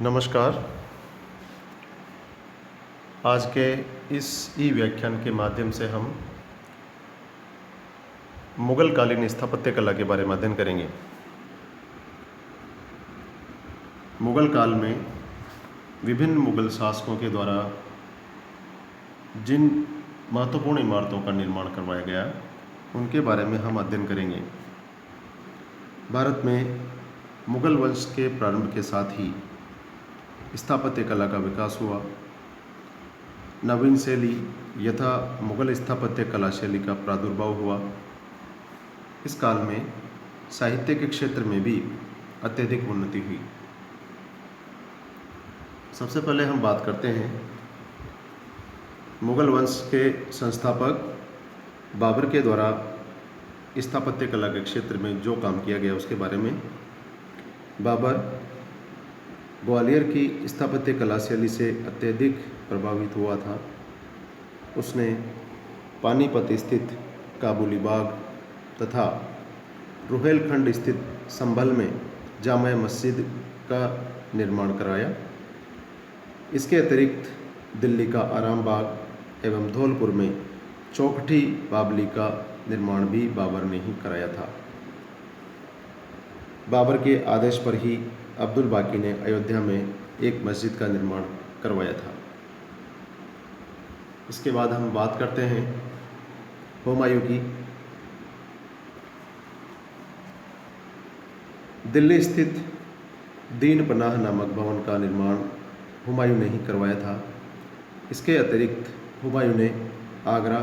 नमस्कार। आज के इस ई व्याख्यान के माध्यम से हम मुग़ल कालीन स्थापत्य कला के बारे में अध्ययन करेंगे। मुग़ल काल में विभिन्न मुग़ल शासकों के द्वारा जिन महत्वपूर्ण इमारतों का निर्माण करवाया गया उनके बारे में हम अध्ययन करेंगे। भारत में मुग़ल वंश के प्रारंभ के साथ ही स्थापत्य कला का विकास हुआ। नवीन शैली यथा मुग़ल स्थापत्य कला शैली का प्रादुर्भाव हुआ। इस काल में साहित्य के क्षेत्र में भी अत्यधिक उन्नति हुई। सबसे पहले हम बात करते हैं मुग़ल वंश के संस्थापक बाबर के द्वारा स्थापत्य कला के क्षेत्र में जो काम किया गया उसके बारे में। बाबर ग्वालियर की स्थापत्य कला शैली से अत्यधिक प्रभावित हुआ था। उसने पानीपत स्थित काबुली बाग तथा रुहेलखंड स्थित संभल में जामा मस्जिद का निर्माण कराया। इसके अतिरिक्त दिल्ली का आराम बाग एवं धौलपुर में चौखटी बावली का निर्माण भी बाबर ने ही कराया था। बाबर के आदेश पर ही अब्दुल बाकी ने अयोध्या में एक मस्जिद का निर्माण करवाया था। इसके बाद हम बात करते हैं हुमायूं की। दिल्ली स्थित दीन पनाह नामक भवन का निर्माण हुमायूं ने ही करवाया था। इसके अतिरिक्त हुमायूं ने आगरा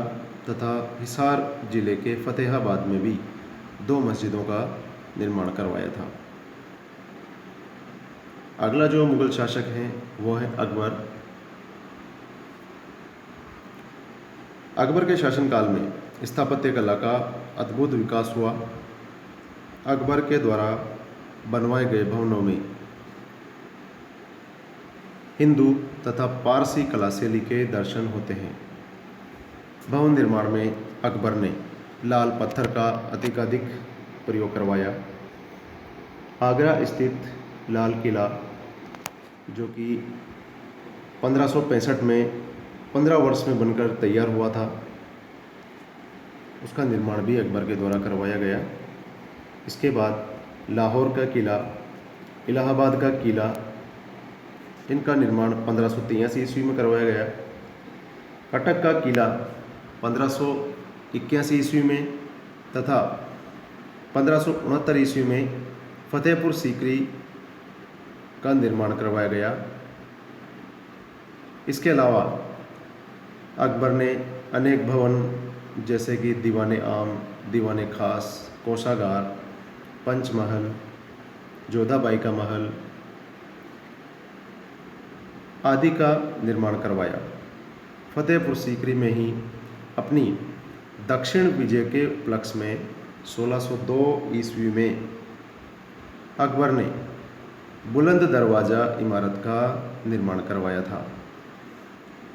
तथा हिसार जिले के फतेहाबाद में भी 2 मस्जिदों का निर्माण करवाया था। अगला जो मुग़ल शासक हैं वो है अकबर। अकबर के शासनकाल में स्थापत्य कला का अद्भुत विकास हुआ। अकबर के द्वारा बनवाए गए भवनों में हिंदू तथा पारसी कला शैली के दर्शन होते हैं। भवन निर्माण में अकबर ने लाल पत्थर का अधिकाधिक प्रयोग करवाया। आगरा स्थित लाल किला जो कि 1565 में 15 वर्ष में बनकर तैयार हुआ था, उसका निर्माण भी अकबर के द्वारा करवाया गया। इसके बाद लाहौर का किला, इलाहाबाद का किला, इनका निर्माण 1583 ईस्वी में करवाया गया। कटक का किला 1581 ईस्वी में तथा 1569 ईस्वी में फतेहपुर सीकरी का निर्माण करवाया गया। इसके अलावा अकबर ने अनेक भवन जैसे कि दीवाने आम, दीवाने खास, कोषागार, पंचमहल, जोधाबाई का महल आदि का निर्माण करवाया। फतेहपुर सीकरी में ही अपनी दक्षिण विजय के उपलक्ष्य में 1602 ईस्वी में अकबर ने बुलंद दरवाज़ा इमारत का निर्माण करवाया था।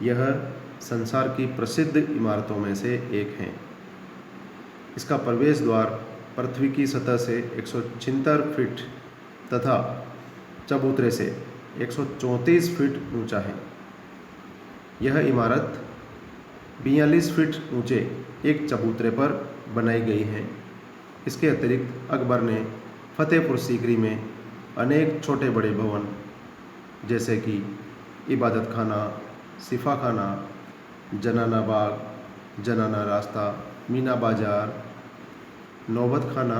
यह संसार की प्रसिद्ध इमारतों में से एक है। इसका प्रवेश द्वार पृथ्वी की सतह से 176 फीट तथा चबूतरे से 134 फीट ऊंचा है। यह इमारत 42 फीट ऊंचे एक चबूतरे पर बनाई गई है। इसके अतिरिक्त अकबर ने फतेहपुर सीकरी में अनेक छोटे बड़े भवन जैसे कि इबादत खाना, सिफा खाना, जनाना बाग, जनाना रास्ता, मीना बाजार, नौबत खाना,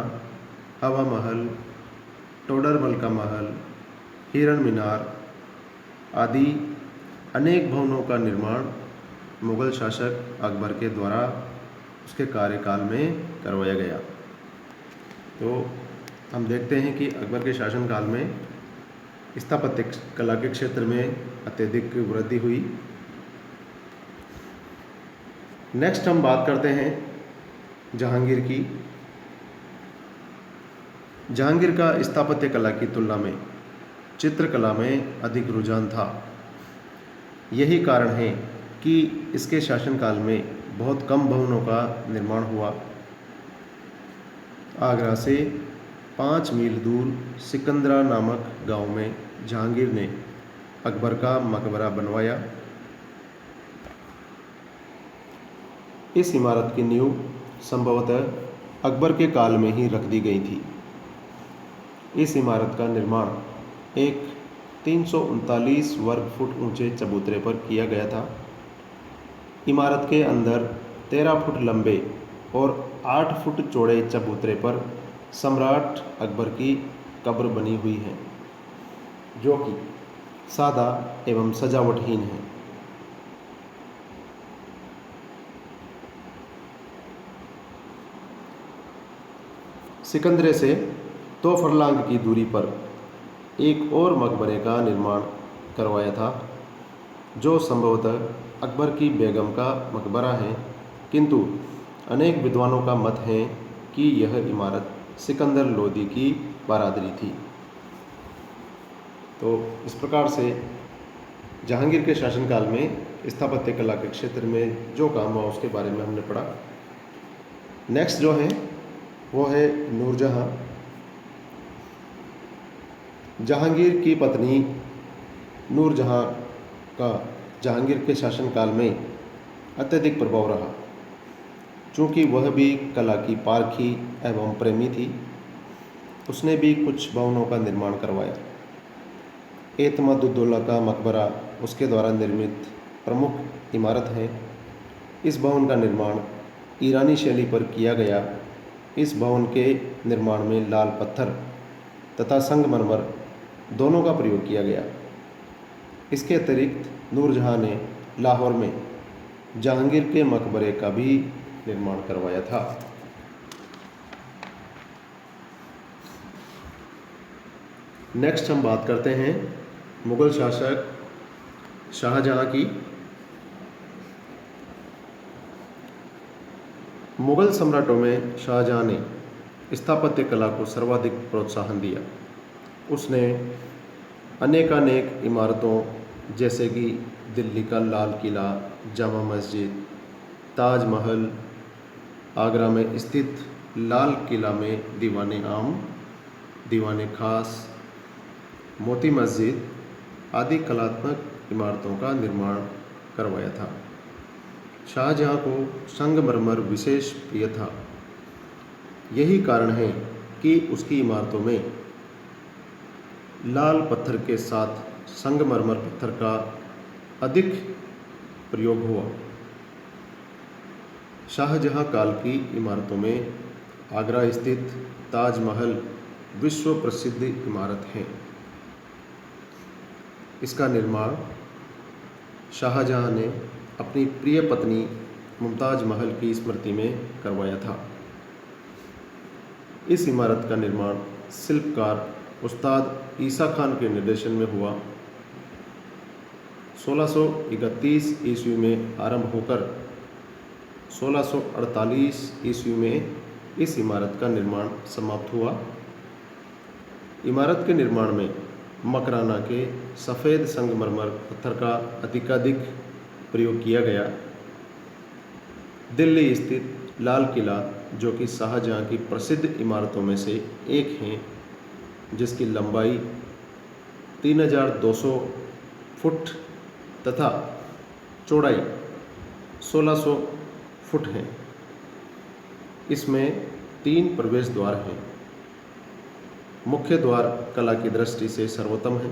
हवा महल, टोडरमल का महल, हिरण मीनार आदि अनेक भवनों का निर्माण मुग़ल शासक अकबर के द्वारा उसके कार्यकाल में करवाया गया। तो हम देखते हैं कि अकबर के शासनकाल में स्थापत्य कला के क्षेत्र में अत्यधिक वृद्धि हुई। नेक्स्ट हम बात करते हैं जहांगीर की। जहांगीर का स्थापत्य कला की तुलना में चित्रकला में अधिक रुझान था। यही कारण है कि इसके शासनकाल में बहुत कम भवनों का निर्माण हुआ। आगरा से 5 मील दूर सिकंदरा नामक गांव में जहांगीर ने अकबर का मकबरा बनवाया। इस इमारत की नींव संभवतः अकबर के काल में ही रख दी गई थी। इस इमारत का निर्माण एक 339 वर्ग फुट ऊंचे चबूतरे पर किया गया था। इमारत के अंदर 13 फुट लंबे और 8 फुट चौड़े चबूतरे पर सम्राट अकबर की कब्र बनी हुई है, जो कि सादा एवं सजावटहीन है। सिकंदरे से 2 फरलांग की दूरी पर एक और मकबरे का निर्माण करवाया था, जो संभवतः अकबर की बेगम का मकबरा है, किंतु अनेक विद्वानों का मत है कि यह इमारत सिकंदर लोदी की बारादरी थी। तो इस प्रकार से जहांगीर के शासनकाल में स्थापत्य कला के क्षेत्र में जो काम हुआ उसके बारे में हमने पढ़ा। नेक्स्ट जो है वो है नूरजहां। जहांगीर की पत्नी नूरजहां का जहांगीर के शासनकाल में अत्यधिक प्रभाव रहा। चूँकि वह भी कला की पारखी एवं प्रेमी थी, उसने भी कुछ भवनों का निर्माण करवाया। एतमादुद्दौला का मकबरा उसके द्वारा निर्मित प्रमुख इमारत है। इस भवन का निर्माण ईरानी शैली पर किया गया। इस भवन के निर्माण में लाल पत्थर तथा संगमरमर दोनों का प्रयोग किया गया। इसके अतिरिक्त नूरजहां ने लाहौर में जहांगीर के मकबरे का भी निर्माण करवाया था। नेक्स्ट हम बात करते हैं मुगल शासक शाहजहां की। मुगल सम्राटों में शाहजहां ने स्थापत्य कला को सर्वाधिक प्रोत्साहन दिया। उसने अनेकानेक इमारतों जैसे कि दिल्ली का लाल किला, जामा मस्जिद, ताजमहल, आगरा में स्थित लाल किला में दीवाने आम, दीवाने खास, मोती मस्जिद आदि कलात्मक इमारतों का निर्माण करवाया था। शाहजहां को संगमरमर विशेष प्रिय था। यही कारण है कि उसकी इमारतों में लाल पत्थर के साथ संगमरमर पत्थर का अधिक प्रयोग हुआ। शाहजहां काल की इमारतों में आगरा स्थित ताजमहल विश्व प्रसिद्ध इमारत है। इसका निर्माण शाहजहां ने अपनी प्रिय पत्नी मुमताज महल की स्मृति में करवाया था। इस इमारत का निर्माण शिल्पकार उस्ताद ईसा खान के निर्देशन में हुआ। 1631 ईस्वी में आरंभ होकर 1648 ईस्वी में इस इमारत का निर्माण समाप्त हुआ। इमारत के निर्माण में मकराना के सफ़ेद संगमरमर पत्थर का अधिकाधिक प्रयोग किया गया। दिल्ली स्थित लाल किला, जो कि शाहजहां की प्रसिद्ध इमारतों में से एक है, जिसकी लंबाई 3200 फुट तथा चौड़ाई 1600 फुट है। इसमें 3 प्रवेश द्वार हैं। मुख्य द्वार कला की दृष्टि से सर्वोत्तम है।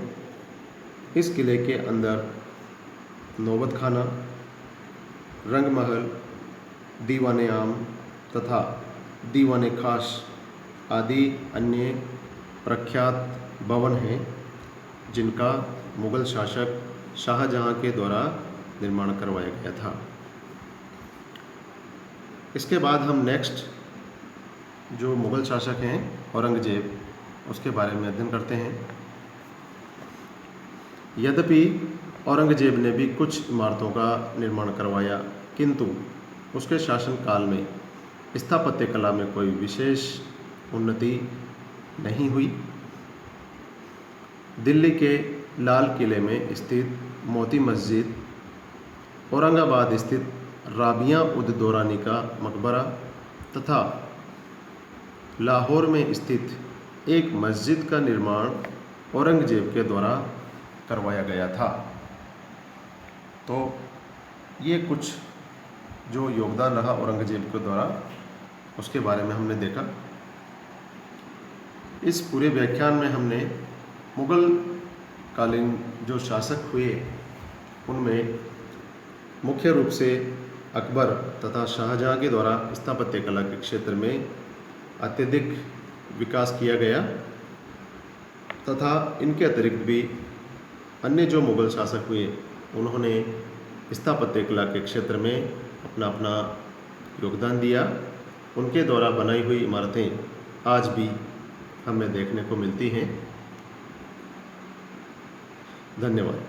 इस किले के अंदर नौबत खाना, रंगमहल, दीवाने आम तथा दीवाने खास आदि अन्य प्रख्यात भवन हैं, जिनका मुगल शासक शाहजहां के द्वारा निर्माण करवाया गया था। इसके बाद हम नेक्स्ट जो मुगल शासक हैं औरंगजेब, उसके बारे में अध्ययन करते हैं। यद्यपि औरंगजेब ने भी कुछ इमारतों का निर्माण करवाया, किंतु उसके शासनकाल में स्थापत्य कला में कोई विशेष उन्नति नहीं हुई। दिल्ली के लाल किले में स्थित मोती मस्जिद, औरंगाबाद स्थित राबिया उद दौरानी का मकबरा तथा लाहौर में स्थित एक मस्जिद का निर्माण औरंगजेब के द्वारा करवाया गया था। तो ये कुछ जो योगदान रहा औरंगजेब के द्वारा उसके बारे में हमने देखा। इस पूरे व्याख्यान में हमने मुग़ल कालीन जो शासक हुए उनमें मुख्य रूप से अकबर तथा शाहजहाँ के द्वारा स्थापत्य कला के क्षेत्र में अत्यधिक विकास किया गया तथा इनके अतिरिक्त भी अन्य जो मुग़ल शासक हुए उन्होंने स्थापत्य कला के क्षेत्र में अपना अपना योगदान दिया। उनके द्वारा बनाई हुई इमारतें आज भी हमें देखने को मिलती हैं। धन्यवाद।